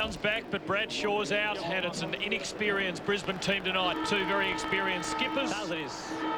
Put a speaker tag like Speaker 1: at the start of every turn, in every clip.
Speaker 1: Brown's back, but Bradshaw's out, and it's an inexperienced Brisbane team tonight. Two very experienced skippers.
Speaker 2: It is.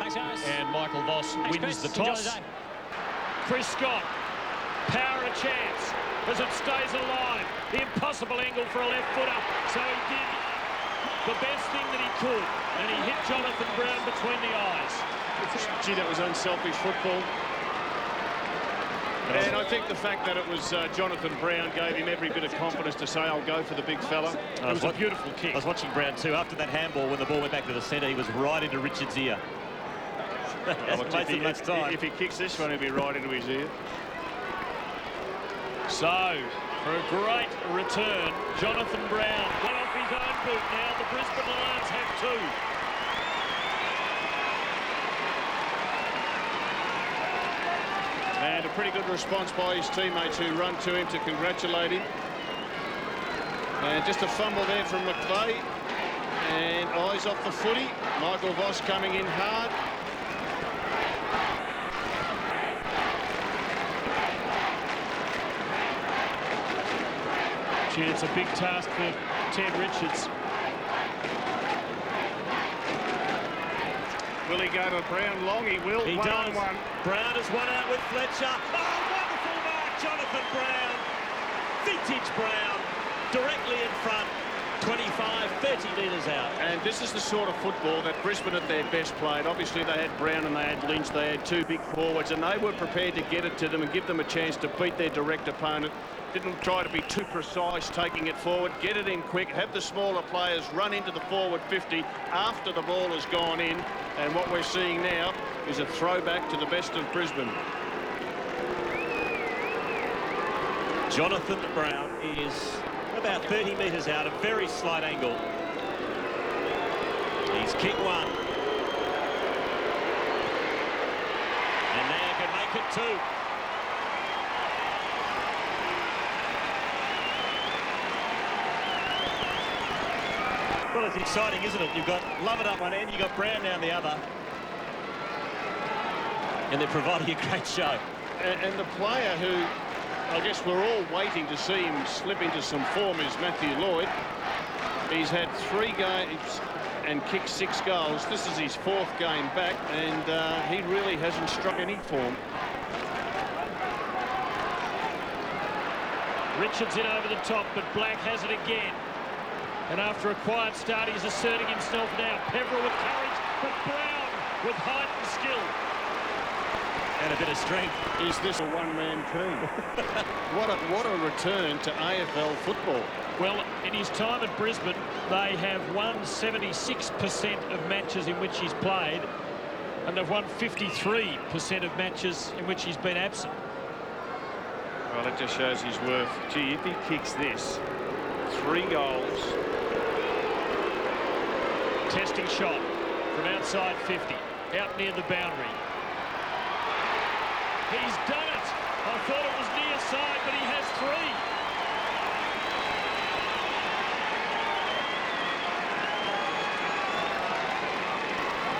Speaker 2: Thanks, guys.
Speaker 1: And Michael Voss wins the toss. Chris Scott, power a chance as it stays alive. The impossible angle for a left footer. So he did the best thing that he could, and he hit Jonathan Brown between the eyes.
Speaker 3: Gee, that was unselfish football. And I think the fact that it was Jonathan Brown gave him every bit of confidence to say, I'll go for the big fella. It was a beautiful kick.
Speaker 2: I was watching Brown too. After that handball, when the ball went back to the centre, he was right into Richard's ear.
Speaker 3: If he kicks this one, he'll be right into his ear.
Speaker 1: So, for a great return, Jonathan Brown went off his own boot. Now the Brisbane Lions have two.
Speaker 3: And a pretty good response by his teammates who run to him to congratulate him. And just a fumble there from McVeigh. And eyes off the footy. Michael Voss coming in hard.
Speaker 1: Gee, it's a big task for Ted Richards.
Speaker 3: Will he go to Brown long? He will.
Speaker 2: He does.
Speaker 3: One.
Speaker 2: Brown has won out with Fletcher. Oh, wonderful mark, Jonathan Brown. Vintage Brown, directly in front, 25, 30 metres out.
Speaker 3: And this is the sort of football that Brisbane at their best played. Obviously, they had Brown and they had Lynch. They had two big forwards, and they were prepared to get it to them and give them a chance to beat their direct opponent. Didn't try to be too precise taking it forward, get it in quick, have the smaller players run into the forward 50 after the ball has gone in. And what we're seeing now is a throwback to the best of Brisbane.
Speaker 2: Jonathan Brown is about 30 metres out, a very slight angle. He's kicked one. And now can make it two. Well, it's exciting, isn't it? You've got Lovett up one end, you've got Brown down the other. And they're providing a great show.
Speaker 3: And the player who, I guess we're all waiting to see him slip into some form is Matthew Lloyd. He's had 3 games and kicked 6 goals. This is his 4th game back, and he really hasn't struck any form.
Speaker 1: Richards in over the top, but Black has it again. And after a quiet start, he's asserting himself now. Peverill with courage, but Brown with height and skill.
Speaker 2: And a bit of strength.
Speaker 3: Is this a one-man team? What a return to AFL football.
Speaker 1: Well, in his time at Brisbane, they have won 76% of matches in which he's played, and they've won 53% of matches in which he's been absent.
Speaker 3: Well, it just shows his worth. Gee, if he kicks this, 3 goals.
Speaker 1: Testing shot from outside 50, out near the boundary. He's done it. I thought it was near side, but he has 3.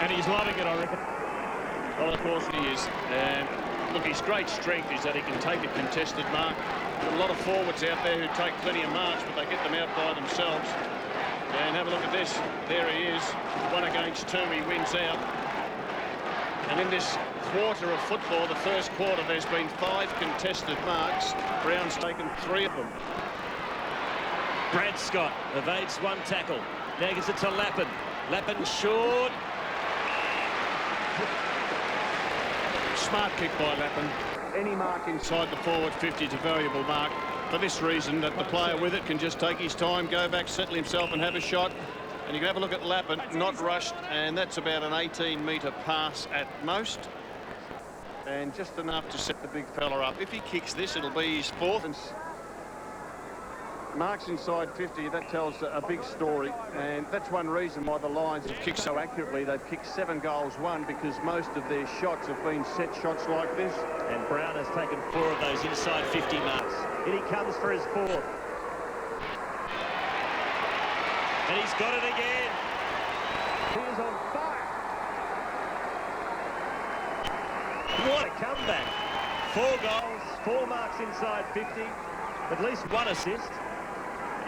Speaker 1: And he's loving it, I reckon.
Speaker 3: Well, of course he is. And look, his great strength is that he can take a contested mark. There are a lot of forwards out there who take plenty of marks, but they get them out by themselves. And have a look at this. There he is. 1 against 2. He wins out. And in this quarter of football, the first quarter, there's been 5 contested marks. Brown's taken 3 of them.
Speaker 2: Brad Scott evades 1 tackle. Now gives it to Lappin. Lappin short.
Speaker 3: Smart kick by Lappin. Any mark inside the forward 50 is a valuable mark. For this reason, that the player with it can just take his time, go back, settle himself and have a shot. And you can have a look at Lappin, not rushed, and that's about an 18-metre pass at most. And just enough to set the big fella up. If he kicks this, it'll be his 4th. And marks inside 50, that tells a big story. And that's one reason why the Lions have kicked so accurately. They've kicked 7 goals, 1, because most of their shots have been set shots like this.
Speaker 2: And Brown has taken 4 of those inside 50 marks. In he comes for his 4th. And he's got it again.
Speaker 3: He is on fire.
Speaker 2: What a comeback. 4 goals, 4 marks inside 50, at least 1 assist.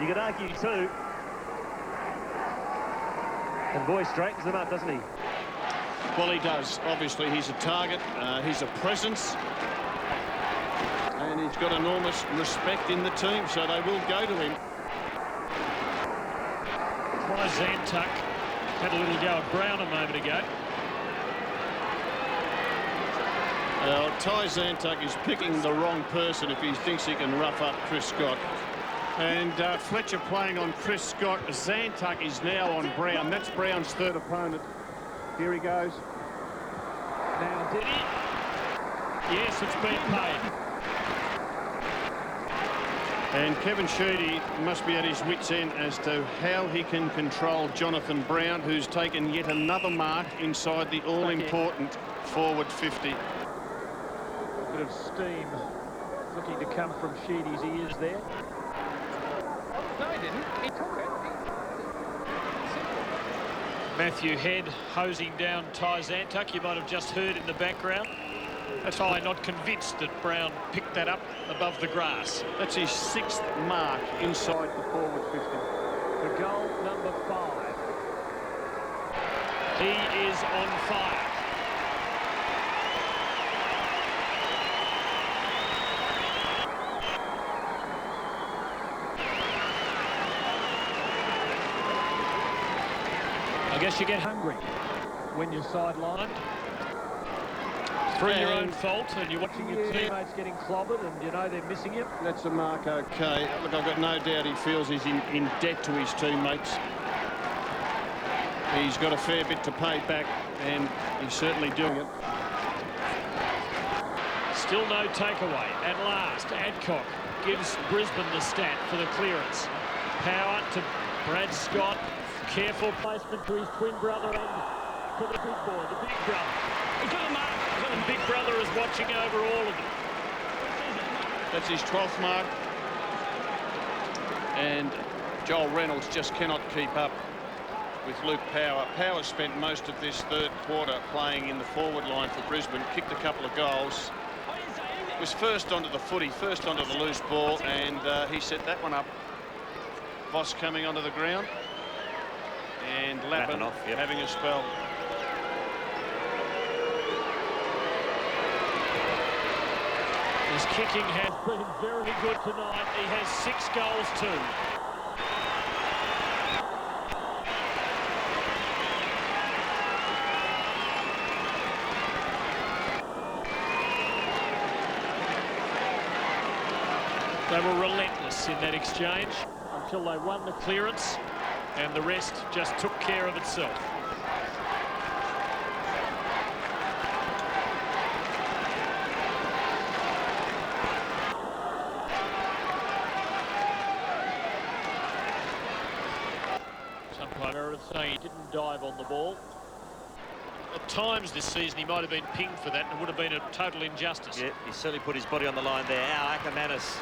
Speaker 2: You could argue too. And Boy straightens them up, doesn't he?
Speaker 3: Well, he does. Obviously, he's a target. He's a presence. And he's got enormous respect in the team, so they will go to him.
Speaker 1: Zantuck had a little go at Brown a moment ago.
Speaker 3: Ty Zantuck is picking the wrong person if he thinks he can rough up Chris Scott. And Fletcher playing on Chris Scott. Zantuck is now on Brown. That's Brown's third opponent. Here he goes.
Speaker 1: Now, did he? Yes, it's been paid.
Speaker 3: And Kevin Sheedy must be at his wit's end as to how he can control Jonathan Brown, who's taken yet another mark inside the all-important forward 50.
Speaker 1: A bit of steam looking to come from Sheedy's ears there.
Speaker 4: No, he didn't. He took it.
Speaker 1: Matthew Head hosing down Ty Zantuck. You might have just heard in the background. Ty not convinced that Brown picked that up above the grass.
Speaker 3: That's his 6th mark inside the forward 50.
Speaker 1: For goal number 5. He is on fire. I guess you get hungry when you're sidelined. Through your own fault, and you're watching your teammates getting clobbered, and you know they're missing you.
Speaker 3: That's a mark, okay. Look, I've got no doubt he feels he's in debt to his teammates. He's got a fair bit to pay back, and he's certainly doing it.
Speaker 1: Still no takeaway. At last, Adcock gives Brisbane the stat for the clearance. Power to Brad Scott. Careful placement to his twin brother and to the big boy, the big brother. He's got a mark. And Big Brother is watching over all of them.
Speaker 3: That's his 12th mark. And Joel Reynolds just cannot keep up with Luke Power. Power spent most of this third quarter playing in the forward line for Brisbane, kicked a couple of goals, was first onto the footy, first onto the loose ball, and he set that one up. Voss coming onto the ground, and Lappin having a spell.
Speaker 1: His kicking has been very good tonight. He has 6 goals too. They were relentless in that exchange until they won the clearance, and the rest just took care of itself. Saying he didn't dive on the ball. At times this season he might have been pinged for that, and it would have been a total injustice.
Speaker 2: Yeah, he certainly put his body on the line there. Ackermanis,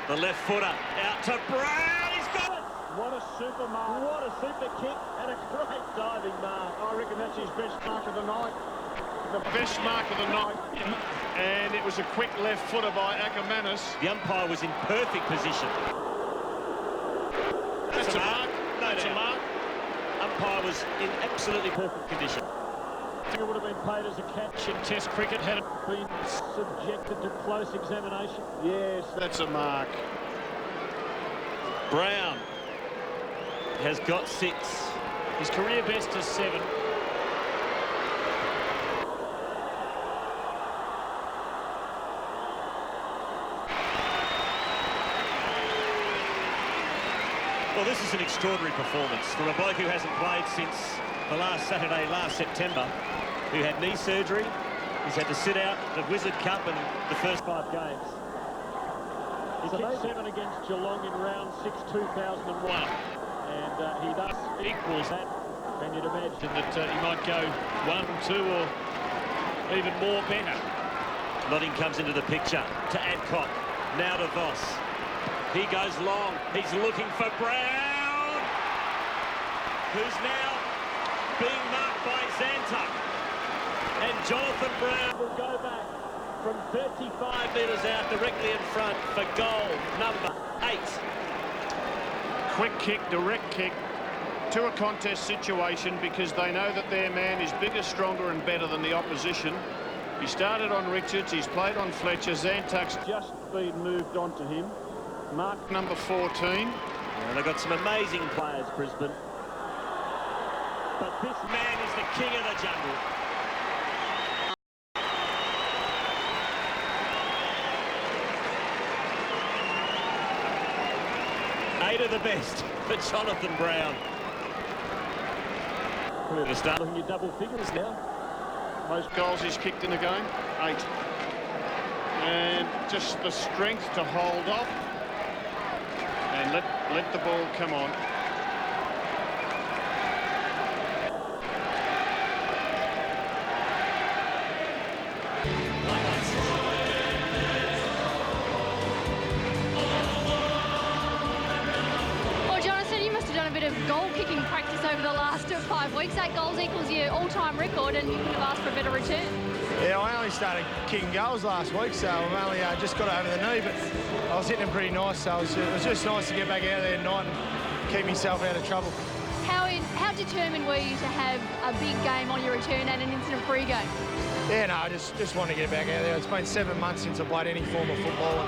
Speaker 2: the left footer, out to Brown. He's got it.
Speaker 1: What a super mark. What a super kick, and a great diving mark. I reckon that's his best mark of the night.
Speaker 3: The best mark of the night. And it was a quick left footer by Ackermanis.
Speaker 2: The umpire was in perfect position.
Speaker 3: That's a mark. That's a mark.
Speaker 2: Umpire was in absolutely perfect condition.
Speaker 1: I think it would have been paid as a catch in Test cricket had it been subjected to close examination.
Speaker 3: Yes, that's a mark.
Speaker 2: Brown has got 6.
Speaker 1: His career best is 7.
Speaker 2: Well, this is an extraordinary performance from a bloke who hasn't played since the last Saturday, last September, who had knee surgery. He's had to sit out the Wizard Cup and the first 5 games.
Speaker 1: He kicked 7 against Geelong in round 6, 2001. And he thus equals that. And you'd imagine that he might go 1, 2 or even more better.
Speaker 2: Notting comes into the picture to Adcock. Now to Voss. He goes long. He's looking for Brown, who's now being marked by Zantuck. And Jonathan Brown will go back from 35 metres out directly in front for goal number 8.
Speaker 3: quick kick, direct kick to a contest situation because they know that their man is bigger, stronger and better than the opposition. He started on Richards, he's played on Fletcher. Zantuck's just been moved on to him. Mark number 14.
Speaker 2: And they've got some amazing players, Brisbane. But this man is the king of the jungle. Eight of the best for Jonathan Brown. We're going to start looking at double figures now.
Speaker 3: Most goals he's kicked in the game, 8. And just the strength to hold off and let the ball come on.
Speaker 5: Well, Jonathan, you must have done a bit of goal-kicking practice over the last 5 weeks. 8 goals equals your all-time record, and you could have asked for a better return.
Speaker 6: Yeah, I only started kicking goals last week, so I've only just got over the knee, but I was hitting them pretty nice, so it was just nice to get back out there tonight and keep myself out of trouble.
Speaker 5: How determined were you to have a big game on your return and an incident-free game?
Speaker 6: Yeah, no, I just want to get back out there. It's been 7 months since I played any form of football,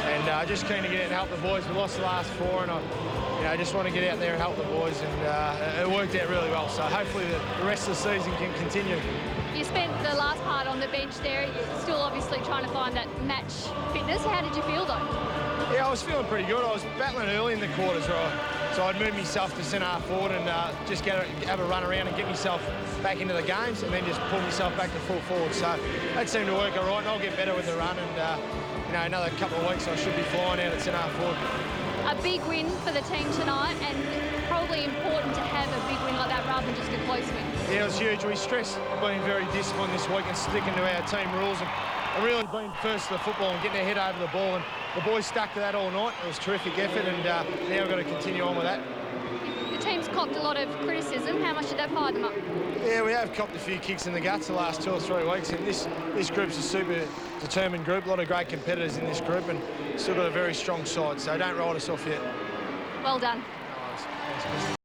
Speaker 6: and just keen to get out and help the boys. We lost the last 4, and I just want to get out there and help the boys, and it worked out really well. So hopefully the rest of the season can continue.
Speaker 5: You spent the last part on the bench there. You're still obviously trying to find that match fitness. How did you feel, though?
Speaker 6: Yeah, I was feeling pretty good. I was battling early in the quarters, so I'd move myself to centre-half forward and just have a run around and get myself back into the games and then just pull myself back to full forward. So that seemed to work all right, and I'll get better with the run, and another couple of weeks I should be flying out at centre-half forward.
Speaker 5: A big win for the team tonight, and probably important to have a big win like that rather than just a close win.
Speaker 6: Yeah, it was huge. We stressed being very disciplined this week and sticking to our team rules and really being first to the football and getting our head over the ball. And the boys stuck to that all night. It was a terrific effort, and now we've got to continue on with that.
Speaker 5: The team's copped a lot of criticism. How much did that fire them up?
Speaker 6: Yeah, we have copped a few kicks in the guts the last 2 or 3 weeks, and this group's a super determined group. A lot of great competitors in this group, and still got a very strong side. So don't write us off yet.
Speaker 5: Well done.
Speaker 6: Thanks.